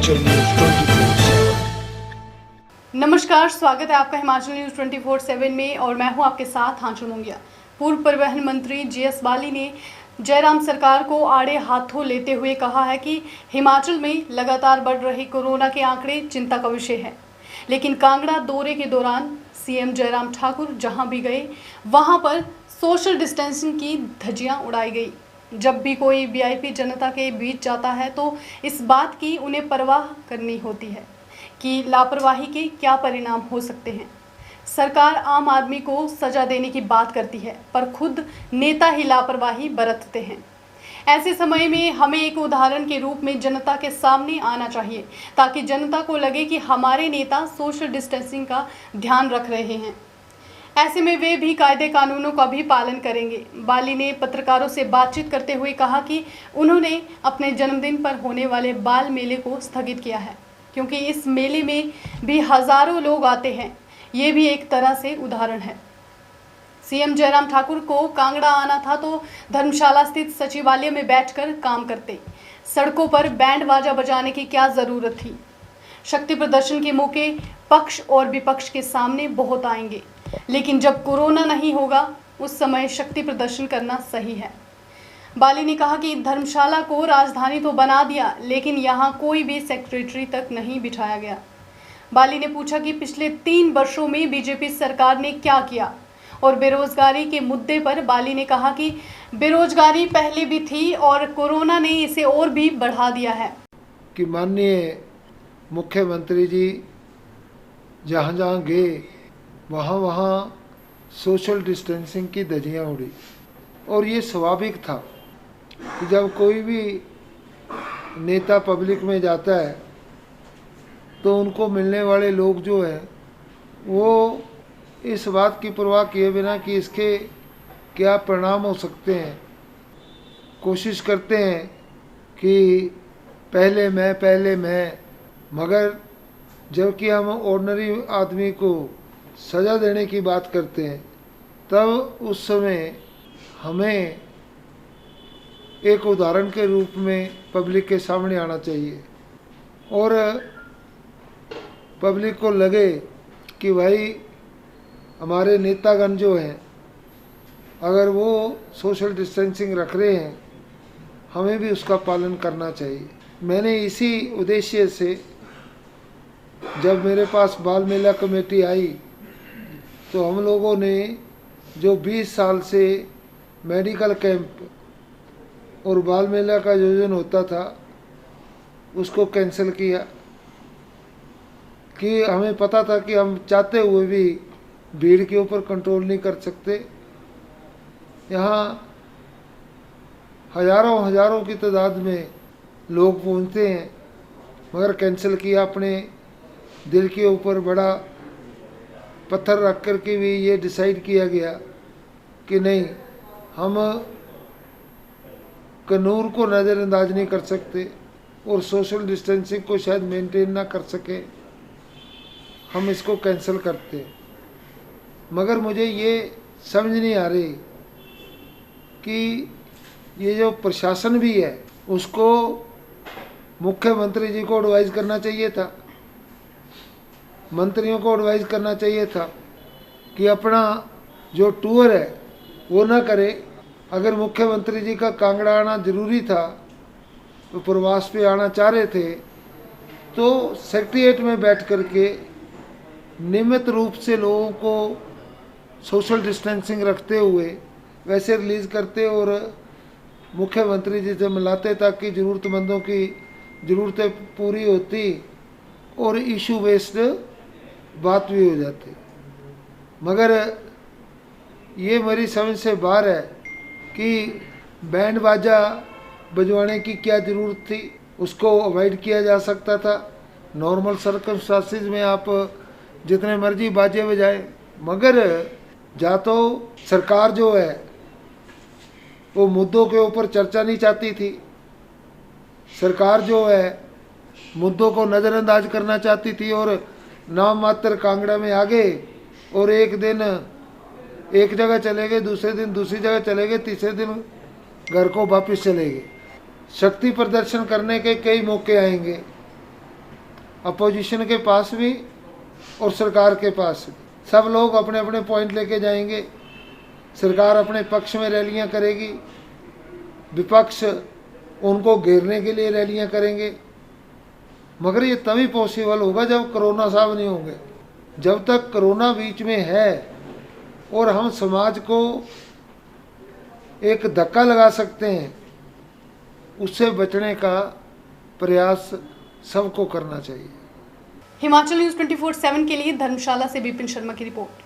Himachal news 24/7। नमस्कार, स्वागत है आपका हिमाचल न्यूज 24/7 में और मैं हूं आपके साथ आंचल मुंगिया। पूर्व परिवहन मंत्री जीएस बाली ने जयराम सरकार को आड़े हाथों लेते हुए कहा है कि हिमाचल में लगातार बढ़ रहे कोरोना के आंकड़े चिंता का विषय है। लेकिन कांगड़ा दौरे के दौरान सीएम जयराम ठाकुर जहां भी गए वहां पर सोशल डिस्टेंसिंग की धज्जियां उड़ाई गई। जब भी कोई वीआईपी जनता के बीच जाता है तो इस बात की उन्हें परवाह करनी होती है कि लापरवाही के क्या परिणाम हो सकते हैं। सरकार आम आदमी को सजा देने की बात करती है पर खुद नेता ही लापरवाही बरतते हैं। ऐसे समय में हमें एक उदाहरण के रूप में जनता के सामने आना चाहिए ताकि जनता को लगे कि हमारे नेता सोशल डिस्टेंसिंग का ध्यान रख रहे हैं। ऐसे में वे भी कायदे कानूनों का भी पालन करेंगे। बाली ने पत्रकारों से बातचीत करते हुए कहा कि उन्होंने अपने जन्मदिन पर होने वाले बाल मेले को स्थगित किया है क्योंकि इस मेले में भी हजारों लोग आते हैं। ये भी एक तरह से उदाहरण है। सीएम जयराम ठाकुर को कांगड़ा आना था तो धर्मशाला स्थित सचिवालय में बैठकर काम करते। सड़कों पर बैंड बाजा बजाने की क्या ज़रूरत थी। शक्ति प्रदर्शन के मौके पक्ष और विपक्ष के सामने बहुत आएंगे, लेकिन जब कोरोना नहीं होगा उस समय शक्ति प्रदर्शन करना सही है। बाली ने कहा कि धर्मशाला को राजधानी तो बना दिया लेकिन यहाँ कोई भी सेक्रेटरी तक नहीं बिठाया गया। बाली ने पूछा कि पिछले 3 वर्षों में बीजेपी सरकार ने क्या किया और बेरोजगारी के मुद्दे पर बाली ने कहा कि बेरोजगारी पहले भी थी और कोरोना ने इसे और भी बढ़ा दिया है। कि माननीय मुख्यमंत्री जी जहाँ जहाँ गए वहाँ वहाँ सोशल डिस्टेंसिंग की धज्जियाँ उड़ी और ये स्वाभाविक था कि जब कोई भी नेता पब्लिक में जाता है तो उनको मिलने वाले लोग जो हैं वो इस बात की परवाह किए बिना कि इसके क्या परिणाम हो सकते हैं कोशिश करते हैं कि पहले मैं, मगर जबकि हम ऑर्डिनरी आदमी को सज़ा देने की बात करते हैं तब उस समय हमें एक उदाहरण के रूप में पब्लिक के सामने आना चाहिए और पब्लिक को लगे कि भाई हमारे नेतागण जो हैं अगर वो सोशल डिस्टेंसिंग रख रहे हैं हमें भी उसका पालन करना चाहिए। मैंने इसी उद्देश्य से जब मेरे पास बाल मेला कमेटी आई तो हम लोगों ने जो 20 साल से मेडिकल कैंप और बाल मेला का आयोजन होता था उसको कैंसिल किया कि हमें पता था कि हम चाहते हुए भी भीड़ के ऊपर कंट्रोल नहीं कर सकते। यहाँ हजारों की तादाद में लोग पहुँचते हैं मगर कैंसिल किया। अपने दिल के ऊपर बड़ा पत्थर रख कर के भी ये डिसाइड किया गया कि नहीं, हम कानून को नज़रअंदाज नहीं कर सकते और सोशल डिस्टेंसिंग को शायद मेंटेन ना कर सके, हम इसको कैंसिल करते। मगर मुझे ये समझ नहीं आ रही कि ये जो प्रशासन भी है उसको मुख्यमंत्री जी को एडवाइस करना चाहिए था, मंत्रियों को एडवाइस करना चाहिए था कि अपना जो टूर है वो ना करे। अगर मुख्यमंत्री जी का कांगड़ा आना ज़रूरी था, वो प्रवास पे आना चाह रहे थे तो सेक्रेटेरिएट में बैठ कर के नियमित रूप से लोगों को सोशल डिस्टेंसिंग रखते हुए वैसे रिलीज़ करते और मुख्यमंत्री जी से मिलाते ताकि ज़रूरतमंदों की ज़रूरतें पूरी होती और इशू बेस्ड बात भी हो जाती। मगर ये मेरी समझ से बाहर है कि बैंड बाजा बजवाने की क्या ज़रूरत थी, उसको अवॉइड किया जा सकता था। नॉर्मल सर्कमस्टांसिस में आप जितने मर्जी बाजे बजाएं, मगर या तो सरकार जो है वो मुद्दों के ऊपर चर्चा नहीं चाहती थी, सरकार जो है मुद्दों को नज़रअंदाज करना चाहती थी और नाम मात्र कांगड़ा में आ गए और एक दिन एक जगह चले गए, दूसरे दिन दूसरी जगह चले गए, तीसरे दिन घर को वापस चले गए। शक्ति प्रदर्शन करने के कई मौके आएंगे अपोजिशन के पास भी और सरकार के पास भी। सब लोग अपने अपने पॉइंट लेके जाएंगे, सरकार अपने पक्ष में रैलियां करेगी, विपक्ष उनको घेरने के लिए रैलियां करेंगे। मगर ये तभी पॉसिबल होगा जब कोरोना साहब नहीं होंगे। जब तक कोरोना बीच में है और हम समाज को एक धक्का लगा सकते हैं, उससे बचने का प्रयास सबको करना चाहिए। हिमाचल न्यूज़ 24/7 के लिए धर्मशाला से विपिन शर्मा की रिपोर्ट।